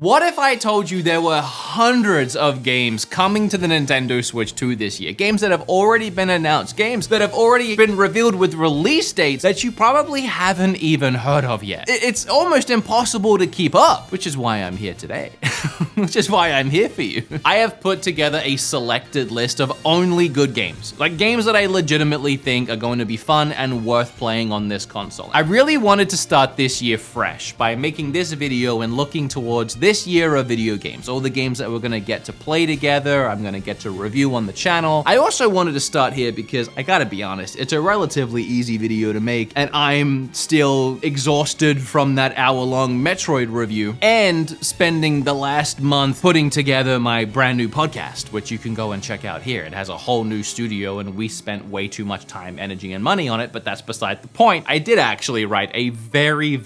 What if I told you there were hundreds of games coming to the Nintendo Switch 2 this year? Games that have already been announced, games that have already been revealed with release dates that you probably haven't even heard of yet. It's almost impossible to keep up, which is why I'm here today. Which is why I'm here for you. I have put together a selected list of only good games, like games that I legitimately think are going to be fun and worth playing on this console. I really wanted to start this year fresh by making this video and looking towards this year of video games, all the games that we're gonna get to play together, I'm gonna get to review on the channel. I also wanted to start here because I gotta be honest, it's a relatively easy video to make and I'm still exhausted from that hour-long Metroid review and spending the last month putting together my brand new podcast, which you can go and check out here. It has a whole new studio and we spent way too much time, energy, and money on it, but that's beside the point. I did actually write a very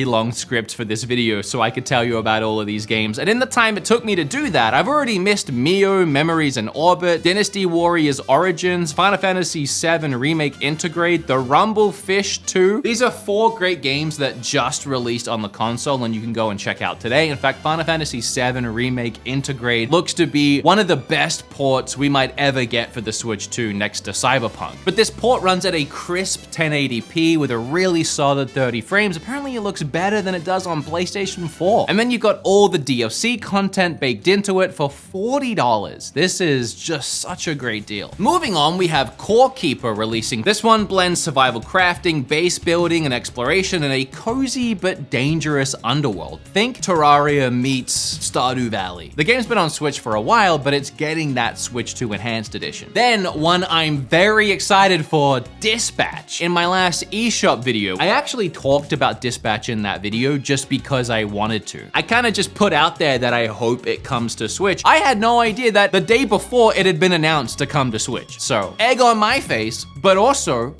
long script for this video so I could tell you about all of these games. And in the time it took me to do that, I've already missed Mio, Memories in Orbit, Dynasty Warriors Origins, Final Fantasy VII Remake Integrate, The Rumble Fish 2. These are 4 great games that just released on the console and you can go and check out today. In fact, Final Fantasy VII Remake Integrate looks to be one of the best ports we might ever get for the Switch 2 next to Cyberpunk. But this port runs at a crisp 1080p with a really solid 30 frames. Apparently it looks better than it does on PlayStation 4. And then you got all the DLC content baked into it for $40. This is just such a great deal. Moving on, we have Core Keeper releasing. This one blends survival crafting, base building, and exploration in a cozy but dangerous underworld. Think Terraria meets Stardew Valley. The game's been on Switch for a while, but it's getting that Switch 2 Enhanced Edition. Then, one I'm very excited for, Dispatch. In my last eShop video, I actually talked about Dispatch in that video just because I wanted to. I kind of just put out there that I hope it comes to Switch. I had no idea that the day before it had been announced to come to Switch. So, egg on my face, but also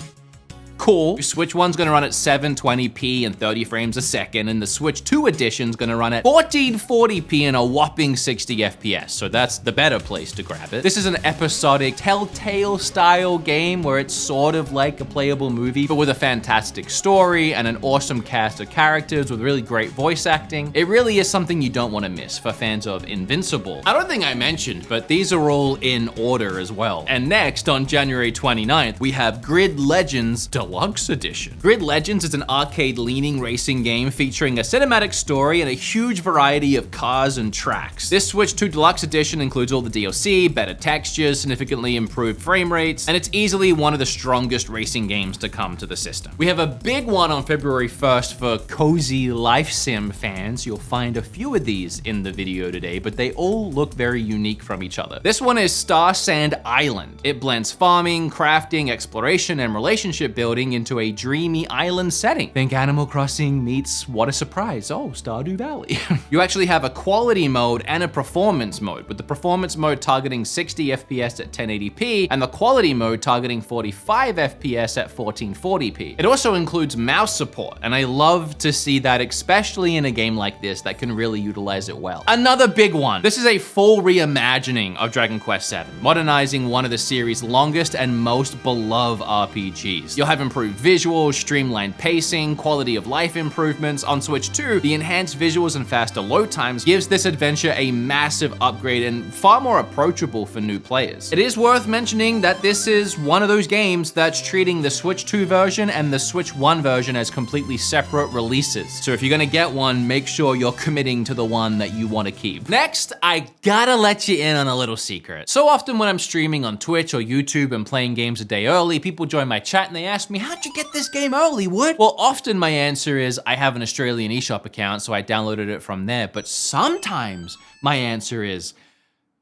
cool. Switch 1's gonna run at 720p and 30 frames a second, and the Switch 2 edition's gonna run at 1440p and a whopping 60 FPS, so that's the better place to grab it. This is an episodic Telltale style game where it's sort of like a playable movie, but with a fantastic story and an awesome cast of characters with really great voice acting. It really is something you don't want to miss for fans of Invincible. I don't think I mentioned, but these are all in order as well. And next, on January 29th, we have Grid Legends Deluxe Edition. Grid Legends is an arcade-leaning racing game featuring a cinematic story and a huge variety of cars and tracks. This Switch 2 Deluxe Edition includes all the DLC, better textures, significantly improved frame rates, and it's easily one of the strongest racing games to come to the system. We have a big one on February 1st for cozy life sim fans. You'll find a few of these in the video today, but they all look very unique from each other. This one is Star Sand Island. It blends farming, crafting, exploration, and relationship building into a dreamy island setting. Think Animal Crossing meets What a Surprise. Oh, Stardew Valley. You actually have a quality mode and a performance mode, with the performance mode targeting 60 FPS at 1080p and the quality mode targeting 45 FPS at 1440p. It also includes mouse support, and I love to see that, especially in a game like this that can really utilize it well. Another big one. This is a full reimagining of Dragon Quest VII, modernizing one of the series' longest and most beloved RPGs. You'll have improved visuals, streamlined pacing, quality of life improvements. On Switch 2, the enhanced visuals and faster load times gives this adventure a massive upgrade and far more approachable for new players. It is worth mentioning that this is one of those games that's treating the Switch 2 version and the Switch 1 version as completely separate releases. So if you're gonna get one, make sure you're committing to the one that you want to keep. Next, I gotta let you in on a little secret. So often when I'm streaming on Twitch or YouTube and playing games a day early, people join my chat and they ask me, how'd you get this game early, Wood? Well, often my answer is I have an Australian eShop account, so I downloaded it from there. But sometimes my answer is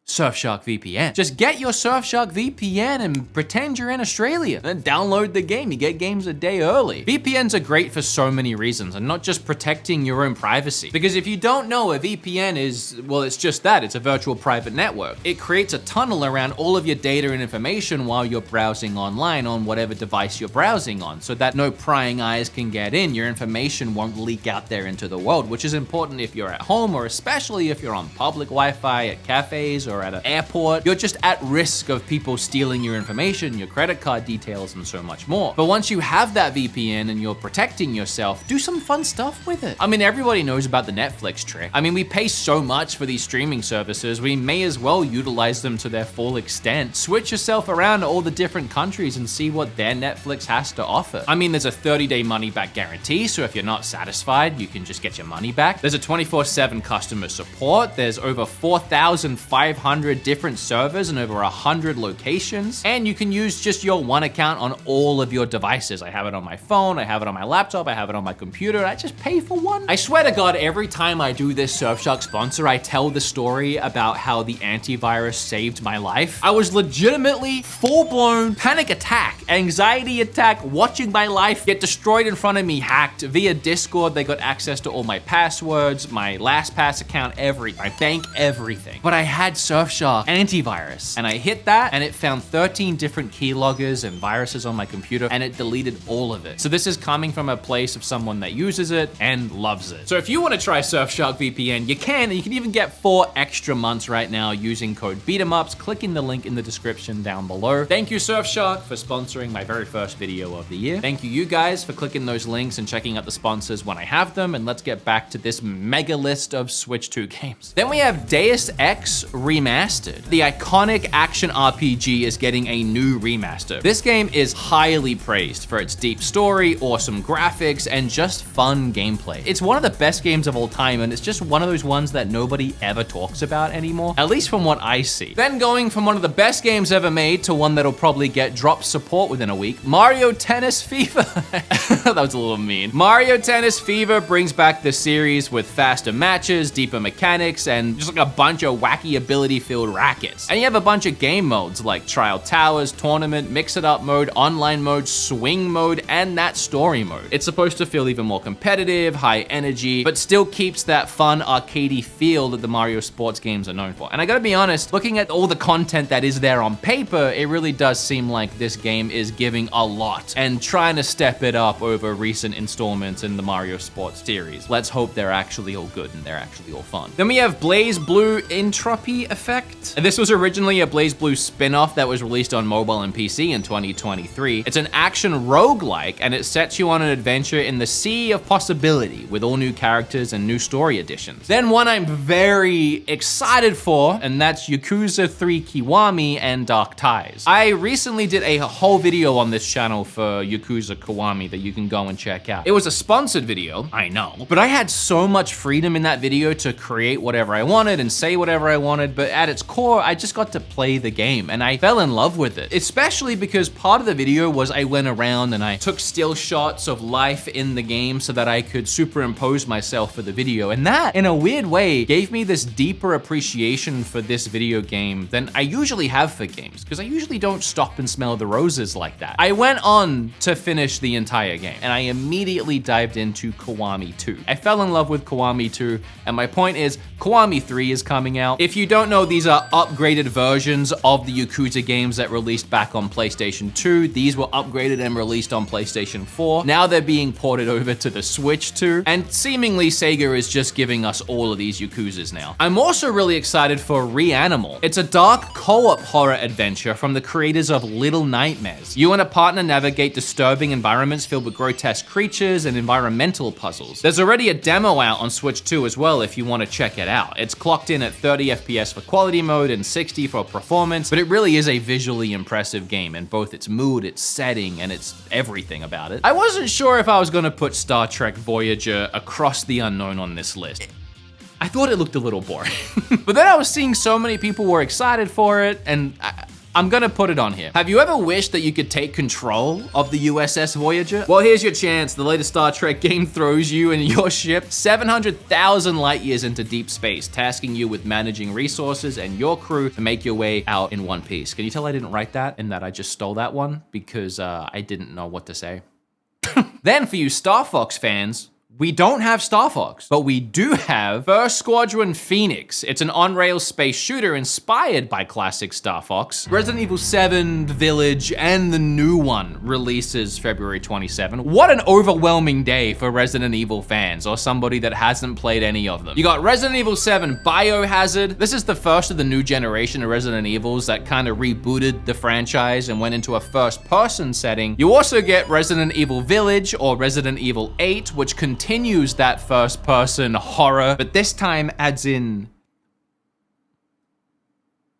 Surfshark VPN. Just get your Surfshark VPN and pretend you're in Australia. Then download the game. You get games a day early. VPNs are great for so many reasons, and not just protecting your own privacy. Because if you don't know, a VPN is, well, it's just that. It's a virtual private network. It creates a tunnel around all of your data and information while you're browsing online on whatever device you're browsing on, so that no prying eyes can get in. Your information won't leak out there into the world, which is important if you're at home, or especially if you're on public Wi-Fi at cafes or you're at an airport, you're just at risk of people stealing your information, your credit card details, and so much more. But once you have that VPN and you're protecting yourself, do some fun stuff with it. I mean, everybody knows about the Netflix trick. I mean, we pay so much for these streaming services, we may as well utilize them to their full extent. Switch yourself around to all the different countries and see what their Netflix has to offer. I mean, there's a 30-day money-back guarantee, so if you're not satisfied, you can just get your money back. There's a 24/7 customer support. There's over 4,500 different servers and over 100 locations. And you can use just your one account on all of your devices. I have it on my phone, I have it on my laptop, I have it on my computer. I just pay for one. I swear to God, every time I do this Surfshark sponsor, I tell the story about how the antivirus saved my life. I was legitimately full-blown panic attack, anxiety attack, watching my life get destroyed in front of me, hacked via Discord. They got access to all my passwords, my LastPass account, my bank, everything. But I had Surfshark antivirus, and I hit that, and it found 13 different keyloggers and viruses on my computer, and it deleted all of it. So this is coming from a place of someone that uses it and loves it. So if you want to try Surfshark VPN, you can, and you can even get 4 extra months right now using code BeatEmUps, clicking the link in the description down below. Thank you, Surfshark, for sponsoring my very first video of the year. Thank you guys for clicking those links and checking out the sponsors when I have them, and let's get back to this mega list of Switch 2 games. Then we have Deus Ex Remastered. The iconic action RPG is getting a new remaster. This game is highly praised for its deep story, awesome graphics, and just fun gameplay. It's one of the best games of all time, and it's just one of those ones that nobody ever talks about anymore, at least from what I see. Then going from one of the best games ever made to one that'll probably get drop support within a week, Mario Tennis Fever. That was a little mean. Mario Tennis Fever brings back the series with faster matches, deeper mechanics, and just like a bunch of wacky ability-filled rackets. And you have a bunch of game modes like Trial Towers, Tournament, Mix-It-Up mode, Online mode, Swing mode, and that story mode. It's supposed to feel even more competitive, high energy, but still keeps that fun, arcadey feel that the Mario sports games are known for. And I gotta be honest, looking at all the content that is there on paper, it really does seem like this game is giving a lot and trying to step it up over recent installments in the Mario sports series. Let's hope they're actually all good and they're actually all fun. Then we have BlazBlue Entropy Effect. This was originally a BlazBlue spin-off that was released on mobile and PC in 2023. It's an action roguelike, and it sets you on an adventure in the sea of possibility with all new characters and new story additions. Then one I'm very excited for, and that's Yakuza 3 Kiwami and Dark Ties. I recently did a whole video on this channel for Yakuza Kiwami that you can go and check out. It was a sponsored video, I know, but I had so much freedom in that video to create whatever I wanted and say whatever I wanted, but at its core, I just got to play the game, and I fell in love with it. Especially because part of the video was I went around and I took still shots of life in the game so that I could superimpose myself for the video, and that, in a weird way, gave me this deeper appreciation for this video game than I usually have for games, because I usually don't stop and smell the roses like that. I went on to finish the entire game, and I immediately dived into Kiwami 2. I fell in love with Kiwami 2, and my point is, Kiwami 3 is coming out. If you don't know, these are upgraded versions of the Yakuza games that released back on PlayStation 2. These were upgraded and released on PlayStation 4. Now they're being ported over to the Switch 2, and seemingly Sega is just giving us all of these Yakuzas now. I'm also really excited for Reanimal. It's a dark co-op horror adventure from the creators of Little Nightmares. You and a partner navigate disturbing environments filled with grotesque creatures and environmental puzzles. There's already a demo out on Switch 2 as well if you want to check it out. It's clocked in at 30 FPS for quality mode and 60 for performance, but it really is a visually impressive game in both its mood, its setting, and its everything about it. I wasn't sure if I was gonna put Star Trek Voyager Across the Unknown on this list. I thought it looked a little boring. But then I was seeing so many people were excited for it, and I'm gonna put it on here. Have you ever wished that you could take control of the USS Voyager? Well, here's your chance. The latest Star Trek game throws you and your ship 700,000 light years into deep space, tasking you with managing resources and your crew to make your way out in one piece. Can you tell I didn't write that and that I just stole that one because I didn't know what to say? Then for you Star Fox fans, We don't have Star Fox, but we do have First Squadron Phoenix. It's an on-rail space shooter inspired by classic Star Fox. Resident Evil 7, Village, and the new one releases February 27. What an overwhelming day for Resident Evil fans, or somebody that hasn't played any of them. You got Resident Evil 7 Biohazard. This is the first of the new generation of Resident Evils that kind of rebooted the franchise and went into a first-person setting. You also get Resident Evil Village, or Resident Evil 8, which continues that first-person horror, but this time adds in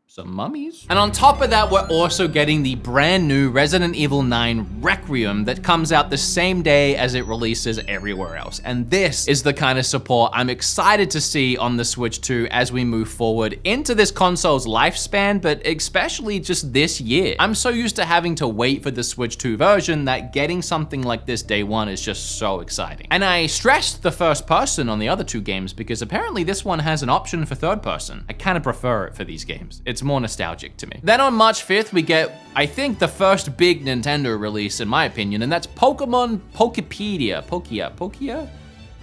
some mummies. And on top of that, we're also getting the brand new Resident Evil 9 Requiem that comes out the same day as it releases everywhere else. And this is the kind of support I'm excited to see on the Switch 2 as we move forward into this console's lifespan, but especially just this year. I'm so used to having to wait for the Switch 2 version that getting something like this day one is just so exciting. And I stressed the first person on the other two games because apparently this one has an option for third person. I kind of prefer it for these games. It's more nostalgic to me. Then on March 5th, we get, I think, the first big Nintendo release, in my opinion, and that's Pokemon Pokepedia.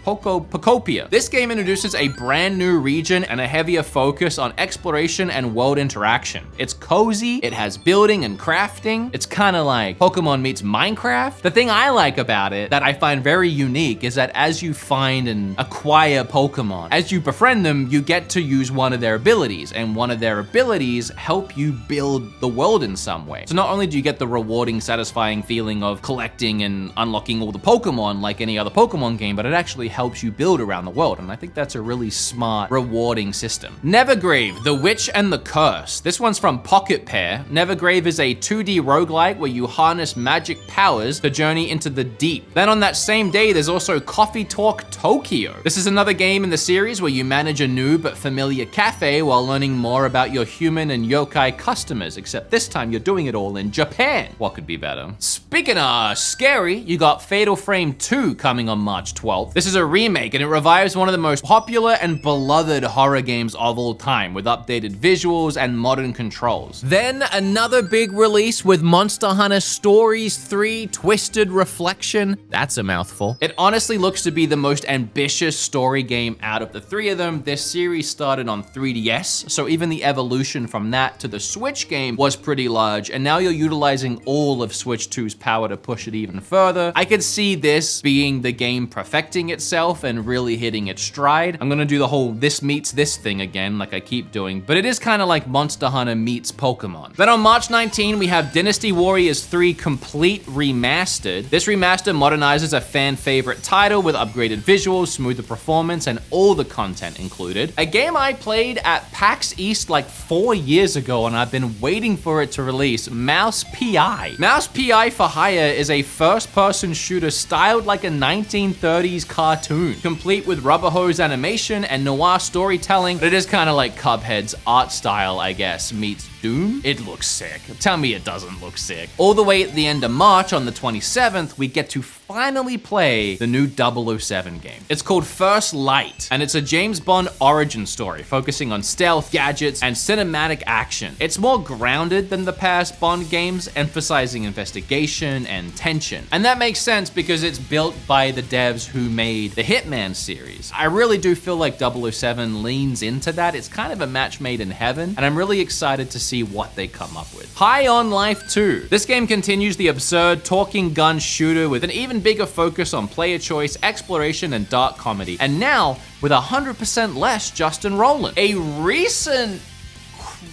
Pokopia. This game introduces a brand new region and a heavier focus on exploration and world interaction. It's cozy, it has building and crafting. It's kind of like Pokemon meets Minecraft. The thing I like about it that I find very unique is that as you find and acquire Pokemon, as you befriend them, you get to use one of their abilities, and one of their abilities help you build the world in some way. So not only do you get the rewarding, satisfying feeling of collecting and unlocking all the Pokemon like any other Pokemon game, but it actually helps you build around the world, and I think that's a really smart, rewarding system. Nevergrave, The Witch and the Curse. This one's from Pocket Pair. Nevergrave is a 2D roguelike where you harness magic powers to journey into the deep. Then on that same day, there's also Coffee Talk Tokyo. This is another game in the series where you manage a new but familiar cafe while learning more about your human and yokai customers, except this time you're doing it all in Japan. What could be better? Speaking of scary, you got Fatal Frame 2 coming on March 12th. This is a remake, and it revives one of the most popular and beloved horror games of all time with updated visuals and modern controls. Then another big release with Monster Hunter Stories 3 Twisted Reflection. That's a mouthful. It honestly looks to be the most ambitious story game out of the three of them. This series started on 3DS, so even the evolution from that to the Switch game was pretty large, and now you're utilizing all of Switch 2's power to push it even further. I could see this being the game perfecting itself and really hitting its stride. I'm gonna do the whole this meets this thing again, like I keep doing, but it is kind of like Monster Hunter meets Pokemon. Then on March 19, we have Dynasty Warriors 3 Complete Remastered. This remaster modernizes a fan favorite title with upgraded visuals, smoother performance, and all the content included. A game I played at PAX East like 4 years ago, and I've been waiting for it to release, Mouse P.I. Mouse P.I. for Hire is a first-person shooter styled like a 1930s cartoon, complete with rubber hose animation and noir storytelling, but it is kind of like Cuphead's art style, I guess, meets Doom. It looks sick. Tell me it doesn't look sick. All the way at the end of March, on the 27th, we get to finally play the new 007 game. It's called First Light, and it's a James Bond origin story focusing on stealth, gadgets, and cinematic action. It's more grounded than the past Bond games, emphasizing investigation and tension. And that makes sense because it's built by the devs who made the Hitman series. I really do feel like 007 leans into that. It's kind of a match made in heaven, and I'm really excited to see what they come up with. High on Life 2. This game continues the absurd talking gun shooter with an even bigger focus on player choice, exploration, and dark comedy. And now, with 100% less Justin Roiland. A recent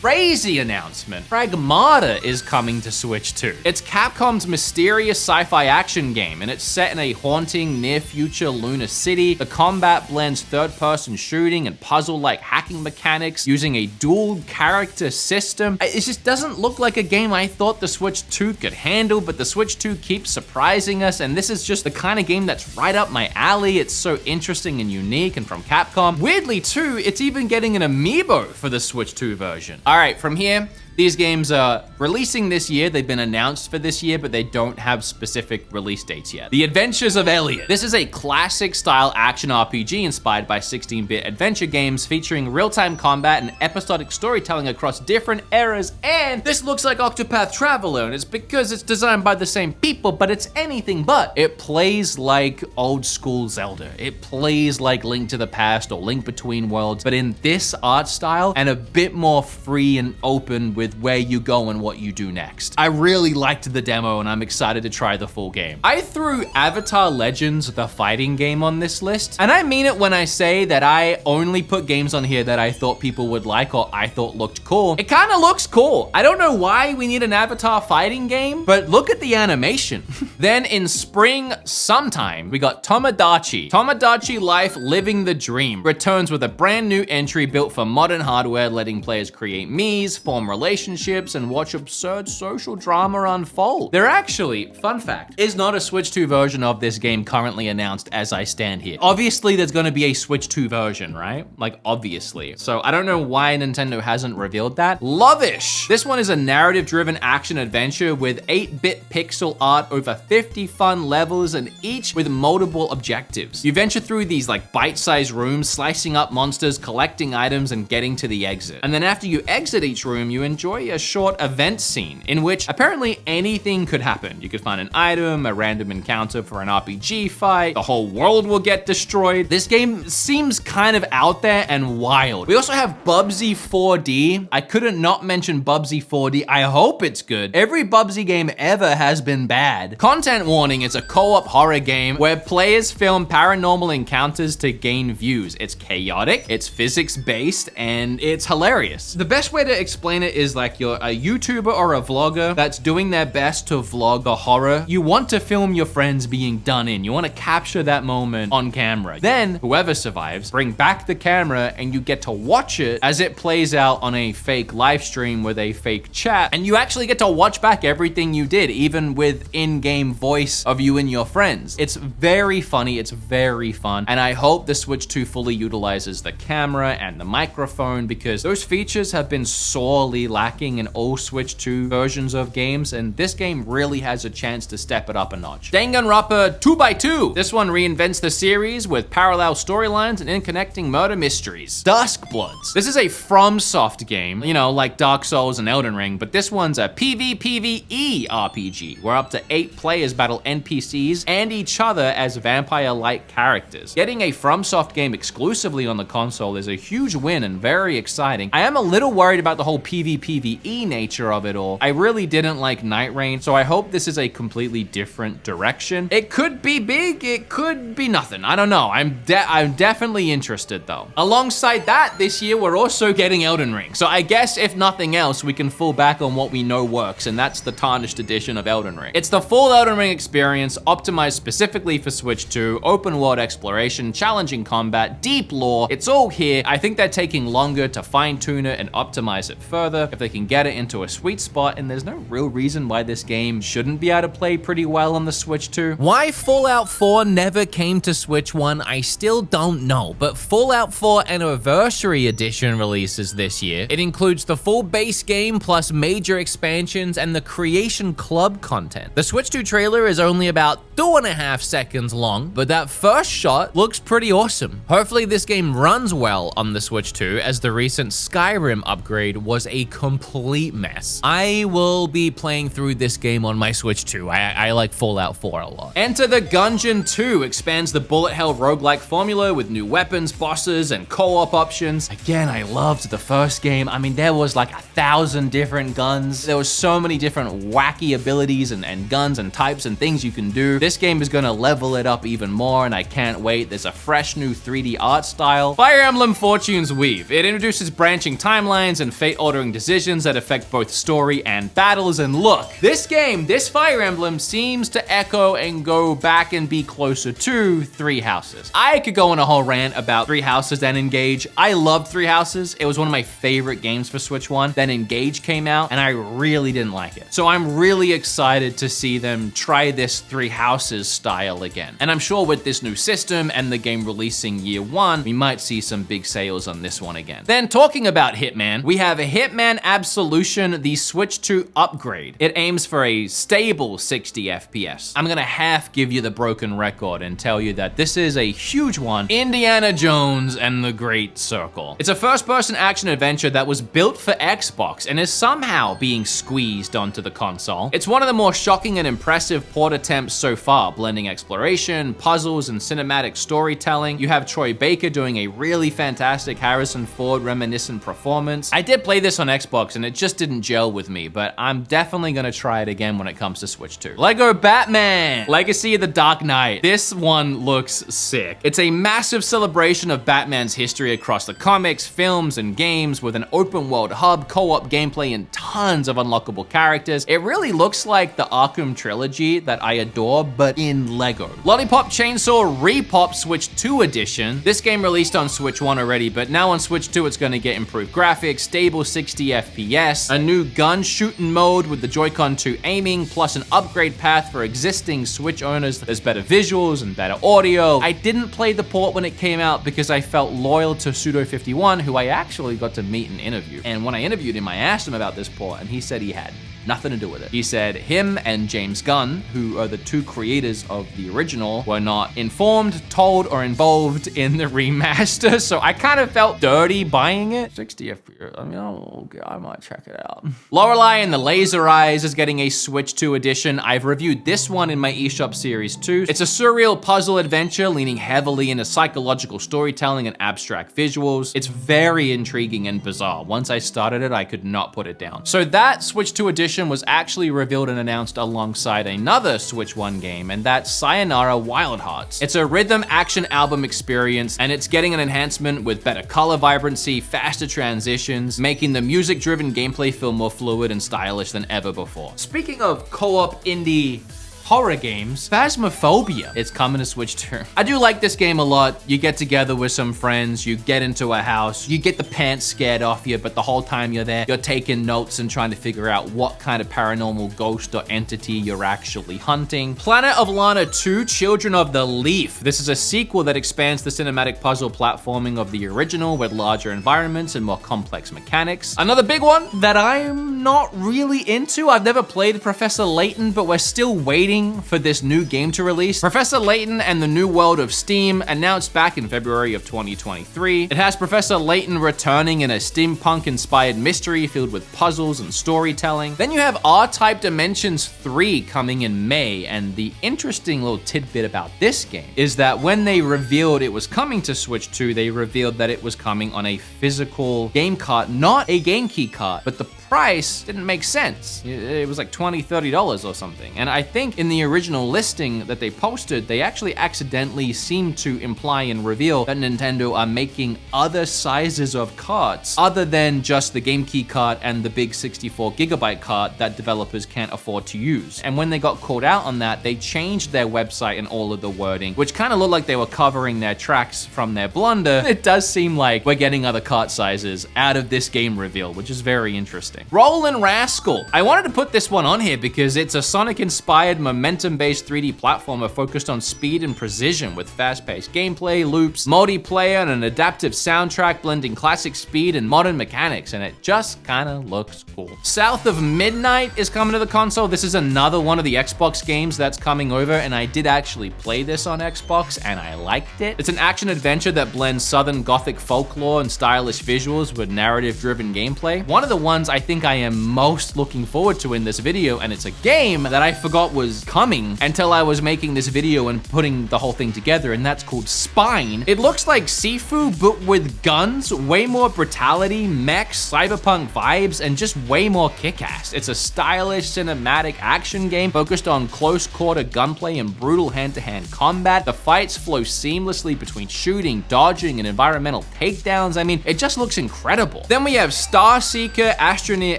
crazy announcement. Pragmata is coming to Switch 2. It's Capcom's mysterious sci-fi action game, and it's set in a haunting, near-future lunar city. The combat blends third-person shooting and puzzle-like hacking mechanics using a dual-character system. It just doesn't look like a game I thought the Switch 2 could handle, but the Switch 2 keeps surprising us, and this is just the kind of game that's right up my alley. It's so interesting and unique, and from Capcom. Weirdly, too, it's even getting an amiibo for the Switch 2 version. All right, from here, These games are releasing this year. They've been announced for this year, but they don't have specific release dates yet. The Adventures of Elliot. This is a classic style action RPG inspired by 16-bit adventure games featuring real-time combat and episodic storytelling across different eras. And this looks like Octopath Traveler, and it's because it's designed by the same people, but it's anything but. It plays like old school Zelda. It plays like Link to the Past or Link Between Worlds, but in this art style and a bit more free and open with where you go and what you do next. I really liked the demo and I'm excited to try the full game. I threw Avatar Legends, the fighting game, on this list, and I mean it when I say that I only put games on here that I thought people would like or I thought looked cool. It kind of looks cool. I don't know why we need an Avatar fighting game, but look at the animation. Then in spring sometime, we got Tomodachi. Tomodachi Life Living the Dream returns with a brand new entry built for modern hardware, letting players create Miis, form relationships, and watch absurd social drama unfold. There actually, fun fact, is not a Switch 2 version of this game currently announced as I stand here. Obviously, there's gonna be a Switch 2 version, right? Like, obviously. So I don't know why Nintendo hasn't revealed that. Lovish! This one is a narrative-driven action adventure with 8-bit pixel art, over 50 fun levels, and each with multiple objectives. You venture through these like bite-sized rooms, slicing up monsters, collecting items, and getting to the exit. And then after you exit each room, you enjoy a short event scene in which apparently anything could happen. You could find an item, a random encounter for an RPG fight, the whole world will get destroyed. This game seems kind of out there and wild. We also have Bubsy 4D. I couldn't not mention Bubsy 4D. I hope it's good. Every Bubsy game ever has been bad. Content warning, it's a co-op horror game where players film paranormal encounters to gain views. It's chaotic, it's physics-based, and it's hilarious. The best way to explain it is like you're a YouTuber or a vlogger that's doing their best to vlog the horror. You want to film your friends being done in. You want to capture that moment on camera. Then, whoever survives, bring back the camera and you get to watch it as it plays out on a fake live stream with a fake chat. And you actually get to watch back everything you did, even with in-game voice of you and your friends. It's very funny, it's very fun, and I hope the Switch 2 fully utilizes the camera and the microphone because those features have been sorely lacking in all Switch 2 versions of games, and this game really has a chance to step it up a notch. Danganronpa 2x2. This one reinvents the series with parallel storylines and interconnecting murder mysteries. Duskbloods. This is a FromSoft game, you know, like Dark Souls and Elden Ring, but this one's a PvPvE RPG, where up to 8 players battle NPCs and each other as vampire-like characters. Getting a FromSoft game exclusively on the console is a huge win and very exciting. I am a little worried about the whole PvPvE nature of it all. I really didn't like Night Rain, so I hope this is a completely different direction. It could be big, it could be nothing. I don't know. I'm definitely interested though. Alongside that, this year we're also getting Elden Ring. So I guess if nothing else, we can fall back on what we know works, and that's the tarnished edition of Elden Ring. It's the full Elden Ring experience, optimized specifically for Switch 2, open world exploration, challenging combat, deep lore. It's all here. I think they're taking longer to fine tune it and optimize it further if they can get it into a sweet spot, and there's no real reason why this game shouldn't be able to play pretty well on the Switch 2. Why Fallout 4 never came to Switch 1, I still don't know, but Fallout 4 Anniversary Edition releases this year. It includes the full base game plus major expansions and the Creation Club content. The Switch 2 trailer is only about 2.5 seconds long, but that first shot looks pretty awesome. Hopefully this game runs well on the Switch 2, as the recent Skyrim upgrade was a complete mess. I will be playing through this game on my Switch 2. I like Fallout 4 a lot. Enter the Gungeon 2 expands the bullet hell roguelike formula with new weapons, bosses, and co-op options. Again, I loved the first game. I mean, there was like 1,000 different guns. There was so many different wacky abilities and guns and types and things you can do. This game is gonna level it up even more, and I can't wait. There's a fresh new 3D art style. Fire Emblem Fortune's Weave. It introduces branching timelines and fate-altering decisions that affect both story and battles, and look, this game, this Fire Emblem seems to echo and go back and be closer to Three Houses. I could go on a whole rant about Three Houses and Engage. I loved Three Houses. It was one of my favorite games for Switch 1. Then Engage came out, and I really didn't like it. So I'm really excited to see them try this Three Houses style again. And I'm sure with this new system and the game releasing year 1, we might see some big sales on this one again. Then talking about Hitman, we have a Hitman absolution, the Switch 2 upgrade. It aims for a stable 60 FPS. I'm gonna half give you the broken record and tell you that this is a huge one. Indiana Jones and the Great Circle. It's a first-person action adventure that was built for Xbox and is somehow being squeezed onto the console. It's one of the more shocking and impressive port attempts so far, blending exploration, puzzles, and cinematic storytelling. You have Troy Baker doing a really fantastic Harrison Ford reminiscent performance. I did play this on Xbox and it just didn't gel with me, but I'm definitely gonna try it again when it comes to Switch 2. Lego Batman! Legacy of the Dark Knight. This one looks sick. It's a massive celebration of Batman's history across the comics, films, and games with an open world hub, co-op gameplay, and tons of unlockable characters. It really looks like the Arkham trilogy that I adore, but in Lego. Lollipop Chainsaw Repop Switch 2 Edition. This game released on Switch 1 already, but now on Switch 2 it's gonna get improved graphics, stable 60 FPS, a new gun shooting mode with the Joy-Con 2 aiming, plus an upgrade path for existing Switch owners. There's better visuals and better audio. I didn't play the port when it came out because I felt loyal to Pseudo51, who I actually got to meet and interview. And when I interviewed him, I asked him about this port, and he said he had nothing to do with it. He said him and James Gunn, who are the two creators of the original, were not informed, told, or involved in the remaster, so I kind of felt dirty buying it. 60 FPS, I mean, okay, I might check it out. Lorelei and the Laser Eyes is getting a Switch 2 edition. I've reviewed this one in my eShop series too. It's a surreal puzzle adventure leaning heavily into psychological storytelling and abstract visuals. It's very intriguing and bizarre. Once I started it, I could not put it down. So that Switch 2 edition was actually revealed and announced alongside another Switch 1 game, and that's Sayonara Wild Hearts. It's a rhythm action album experience, and it's getting an enhancement with better color vibrancy, faster transitions, making the music-driven gameplay feel more fluid and stylish than ever before. Speaking of co-op indie horror games, Phasmophobia. It's coming to Switch 2. I do like this game a lot. You get together with some friends, you get into a house, you get the pants scared off you, but the whole time you're there, you're taking notes and trying to figure out what kind of paranormal ghost or entity you're actually hunting. Planet of Lana 2, Children of the Leaf. This is a sequel that expands the cinematic puzzle platforming of the original with larger environments and more complex mechanics. Another big one that I'm not really into. I've never played Professor Layton, but we're still waiting for this new game to release. Professor Layton and the New World of Steam, announced back in February of 2023. It has Professor Layton returning in a steampunk-inspired mystery filled with puzzles and storytelling. Then you have R-Type Dimensions 3 coming in May, and the interesting little tidbit about this game is that when they revealed it was coming to Switch 2, they revealed that it was coming on a physical game cart, not a game key cart, but the price didn't make sense. It was like $20, $30 or something. And I think in the original listing that they posted, they actually accidentally seemed to imply and reveal that Nintendo are making other sizes of carts other than just the Game Key cart and the big 64GB cart that developers can't afford to use. And when they got called out on that, they changed their website and all of the wording, which kind of looked like they were covering their tracks from their blunder. It does seem like we're getting other cart sizes out of this game reveal, which is very interesting. Rollin' Rascal. I wanted to put this one on here because it's a Sonic-inspired, momentum-based 3D platformer focused on speed and precision with fast-paced gameplay, loops, multiplayer, and an adaptive soundtrack blending classic speed and modern mechanics, and it just kind of looks cool. South of Midnight is coming to the console. This is another one of the Xbox games that's coming over, and I did actually play this on Xbox, and I liked it. It's an action-adventure that blends Southern Gothic folklore and stylish visuals with narrative-driven gameplay. One of the ones I think I am most looking forward to in this video, and it's a game that I forgot was coming until I was making this video and putting the whole thing together, and that's called Spine. It looks like Sifu, but with guns, way more brutality, mechs, cyberpunk vibes, and just way more kick-ass. It's a stylish cinematic action game focused on close quarter gunplay and brutal hand-to-hand combat. The fights flow seamlessly between shooting, dodging, and environmental takedowns. I mean, it just looks incredible. Then we have Star Seeker Astroneer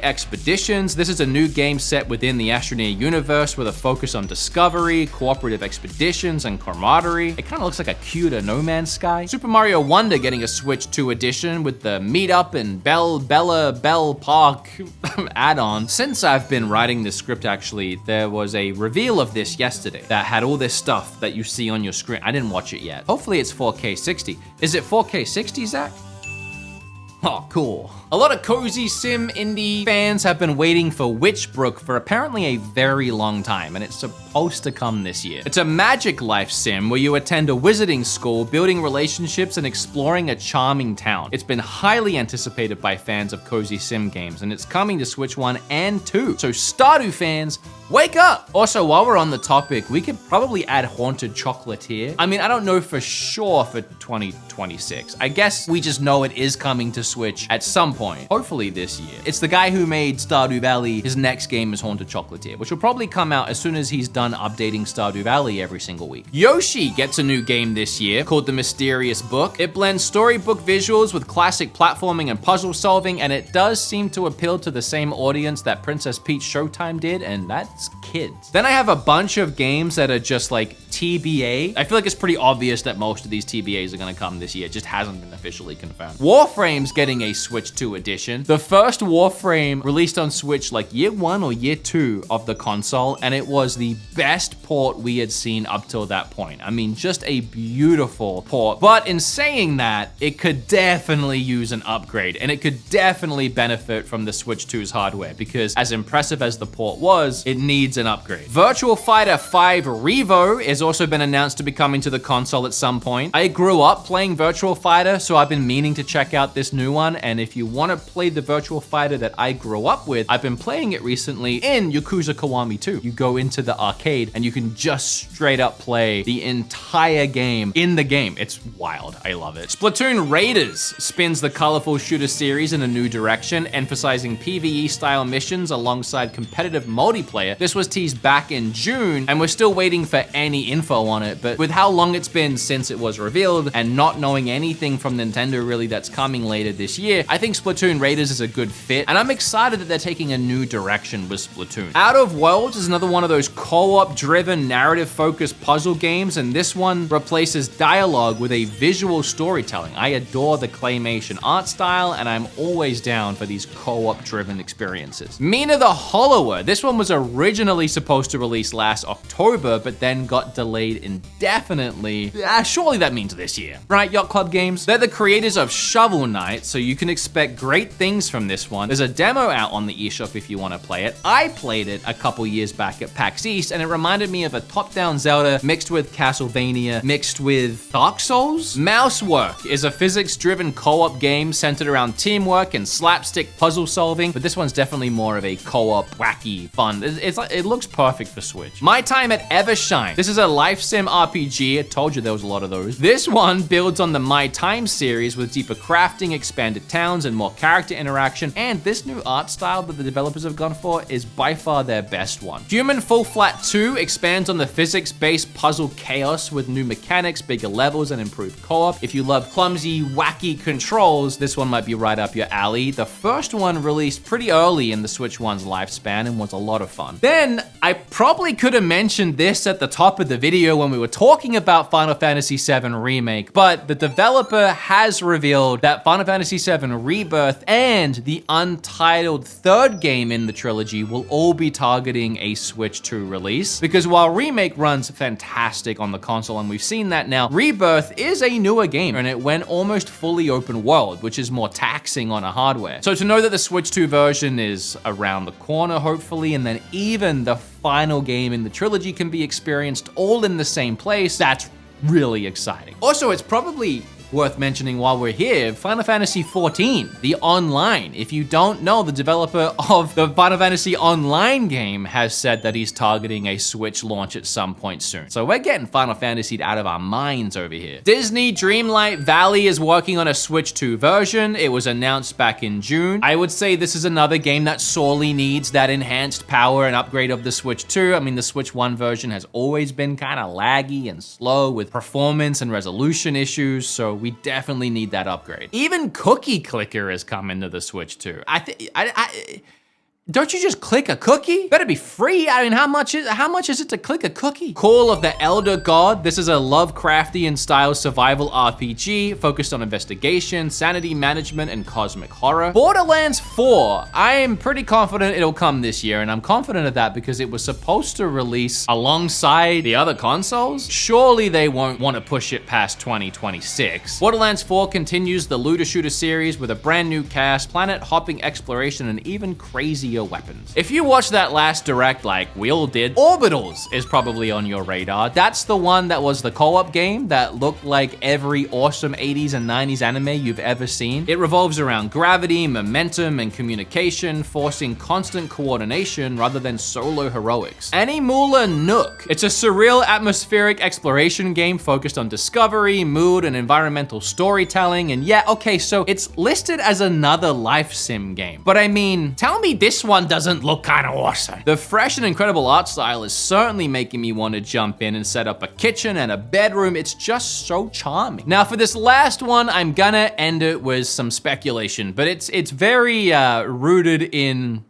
Expeditions. This is a new game set within the Astroneer universe with a focus on discovery, cooperative expeditions, and camaraderie. It kind of looks like a cuter No Man's Sky. Super Mario Wonder getting a Switch 2 edition with the Meetup and Bell Park add-on. Since I've been writing this script, actually, there was a reveal of this yesterday that had all this stuff that you see on your screen. I didn't watch it yet. Hopefully it's 4K 60. Is it 4K 60, Zach? Oh, cool. A lot of cozy sim indie fans have been waiting for Witchbrook for apparently a very long time, and it's supposed to come this year. It's a magic life sim where you attend a wizarding school, building relationships and exploring a charming town. It's been highly anticipated by fans of cozy sim games, and it's coming to Switch 1 and 2. So Stardew fans, wake up! Also, while we're on the topic, we could probably add Haunted Chocolatier. I mean, I don't know for sure for 2026. I guess we just know it is coming to Switch at some point, hopefully this year. It's the guy who made Stardew Valley. His next game is Haunted Chocolatier, which will probably come out as soon as he's done updating Stardew Valley every single week. Yoshi gets a new game this year called The Mysterious Book. It blends storybook visuals with classic platforming and puzzle solving, and it does seem to appeal to the same audience that Princess Peach Showtime did, and that's kids. Then I have a bunch of games that are just like TBA. I feel like it's pretty obvious that most of these TBAs are gonna come this year. It just hasn't been officially confirmed. Warframe's getting a Switch 2 edition. The first Warframe released on Switch like year 1 or year 2 of the console, and it was the best port we had seen up till that point. I mean, just a beautiful port. But in saying that, it could definitely use an upgrade, and it could definitely benefit from the Switch 2's hardware, because as impressive as the port was, it needs an upgrade. Virtual Fighter 5 Revo has also been announced to be coming to the console at some point. I grew up playing Virtual Fighter, so I've been meaning to check out this new one, and if you want to play the Virtual Fighter that I grew up with, I've been playing it recently in Yakuza Kiwami 2. You go into the arcade and you can just straight up play the entire game in the game. It's wild. I love it. Splatoon Raiders spins the colorful shooter series in a new direction, emphasizing PvE style missions alongside competitive multiplayer. This was teased back in June, and we're still waiting for any info on it, but with how long it's been since it was revealed and not knowing anything from Nintendo really that's coming later this year, I think Splatoon Raiders is a good fit, and I'm excited that they're taking a new direction with Splatoon. Out of Worlds is another one of those co-op driven narrative focused puzzle games, and this one replaces dialogue with a visual storytelling. I adore the claymation art style, and I'm always down for these co-op driven experiences. Mina the Hollower. This one was originally supposed to release last October, but then got delayed indefinitely. Surely that means this year, right, Yacht Club Games? They're the creators of Shovel Knight, so you can expect great things from this one. There's a demo out on the eShop if you want to play it. I played it a couple years back at PAX East, and it reminded me of a top-down Zelda mixed with Castlevania, mixed with Dark Souls? Mousework is a physics-driven co-op game centered around teamwork and slapstick puzzle solving, but this one's definitely more of a co-op, wacky fun. It looks perfect for Switch. My Time at Evershine. This is a life sim RPG. I told you there was a lot of those. This one builds on the My Time series with deeper crafting, expanded towns, and more character interaction, and this new art style that the developers have gone for is by far their best one. Human Full Flat 2 expands on the physics-based puzzle chaos with new mechanics, bigger levels, and improved co-op. If you love clumsy, wacky controls, this one might be right up your alley. The first one released pretty early in the Switch 1's lifespan and was a lot of fun. Then, I probably could have mentioned this at the top of the video when we were talking about Final Fantasy VII Remake, but the developer has revealed that Final Fantasy VII Rebirth and the untitled third game in the trilogy will all be targeting a Switch 2 release, because while Remake runs fantastic on the console, and we've seen that now, Rebirth is a newer game, and it went almost fully open world, which is more taxing on a hardware. So to know that the Switch 2 version is around the corner, hopefully, and then even the final game in the trilogy can be experienced all in the same place, that's really exciting. Also, it's probably worth mentioning while we're here, Final Fantasy XIV, the online. If you don't know, the developer of the Final Fantasy Online game has said that he's targeting a Switch launch at some point soon. So we're getting Final Fantasy out of our minds over here. Disney Dreamlight Valley is working on a Switch 2 version. It was announced back in June. I would say this is another game that sorely needs that enhanced power and upgrade of the Switch 2. I mean, the Switch 1 version has always been kind of laggy and slow with performance and resolution issues, so we definitely need that upgrade. Even Cookie Clicker has come into the Switch too. Don't you just click a cookie? Better be free. I mean, how much is it to click a cookie? Call of the Elder God. This is a Lovecraftian style survival RPG focused on investigation, sanity management, and cosmic horror. Borderlands 4. I am pretty confident it'll come this year, and I'm confident of that because it was supposed to release alongside the other consoles. Surely they won't want to push it past 2026. Borderlands 4 continues the looter shooter series with a brand new cast, planet hopping exploration, and even crazier weapons. If you watched that last direct like we all did, Orbitals is probably on your radar. That's the one that was the co-op game that looked like every awesome 80s and 90s anime you've ever seen. It revolves around gravity, momentum, and communication, forcing constant coordination rather than solo heroics. Animula Nook. It's a surreal atmospheric exploration game focused on discovery, mood, and environmental storytelling. And yeah, okay, so it's listed as another life sim game. But I mean, tell me this one doesn't look kind of awesome. The fresh and incredible art style is certainly making me want to jump in and set up a kitchen and a bedroom. It's just so charming. Now for this last one, I'm gonna end it with some speculation, but it's very rooted in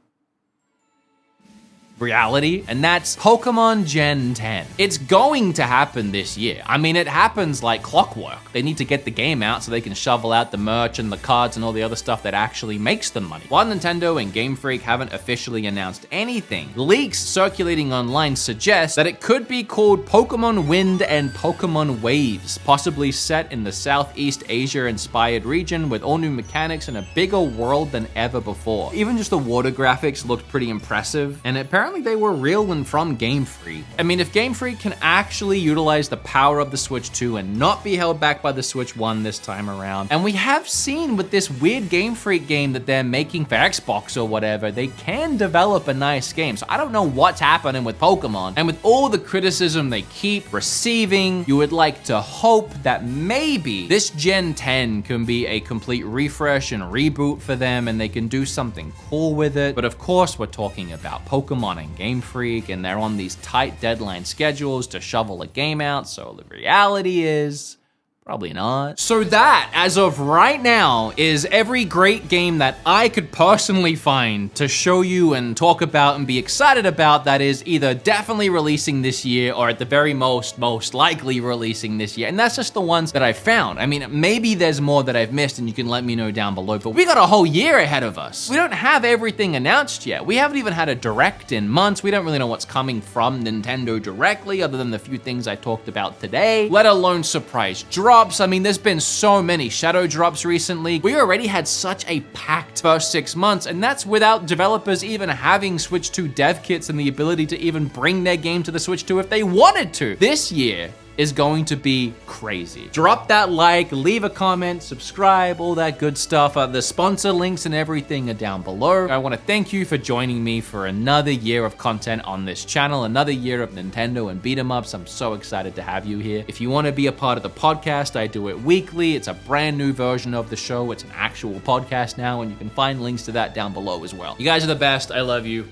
reality, and that's Pokemon Gen 10. It's going to happen this year. I mean, it happens like clockwork. They need to get the game out so they can shovel out the merch and the cards and all the other stuff that actually makes them money. While Nintendo and Game Freak haven't officially announced anything, leaks circulating online suggest that it could be called Pokemon Wind and Pokemon Waves, possibly set in the Southeast Asia-inspired region with all new mechanics and a bigger world than ever before. Even just the water graphics looked pretty impressive, and apparently they were real and from Game Freak. I mean, if Game Freak can actually utilize the power of the Switch 2 and not be held back by the Switch 1 this time around, and we have seen with this weird Game Freak game that they're making for Xbox or whatever, they can develop a nice game. So I don't know what's happening with Pokemon, and with all the criticism they keep receiving, you would like to hope that maybe this Gen 10 can be a complete refresh and reboot for them, and they can do something cool with it. But of course, we're talking about Pokemon and Game Freak, and they're on these tight deadline schedules to shovel a game out, so the reality is probably not. So that, as of right now, is every great game that I could personally find to show you and talk about and be excited about that is either definitely releasing this year or at the very most likely releasing this year. And that's just the ones that I found. I mean, maybe there's more that I've missed and you can let me know down below, but we got a whole year ahead of us. We don't have everything announced yet. We haven't even had a direct in months. We don't really know what's coming from Nintendo directly other than the few things I talked about today, let alone surprise drops. I mean, there's been so many shadow drops recently. We already had such a packed first 6 months, and that's without developers even having Switch 2 dev kits and the ability to even bring their game to the Switch 2 if they wanted to. This year is going to be crazy. Drop that like, leave a comment, subscribe, all that good stuff. The sponsor links and everything are down below. I want to thank you for joining me for another year of content on this channel, another year of Nintendo and BeatEmUps. I'm so excited to have you here. If you want to be a part of the podcast, I do it weekly. It's a brand new version of the show. It's an actual podcast now, and you can find links to that down below as well. You guys are the best. I love you.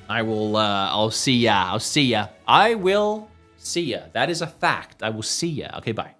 I'll see ya. I will see ya. That is a fact. I will see ya. Okay, bye.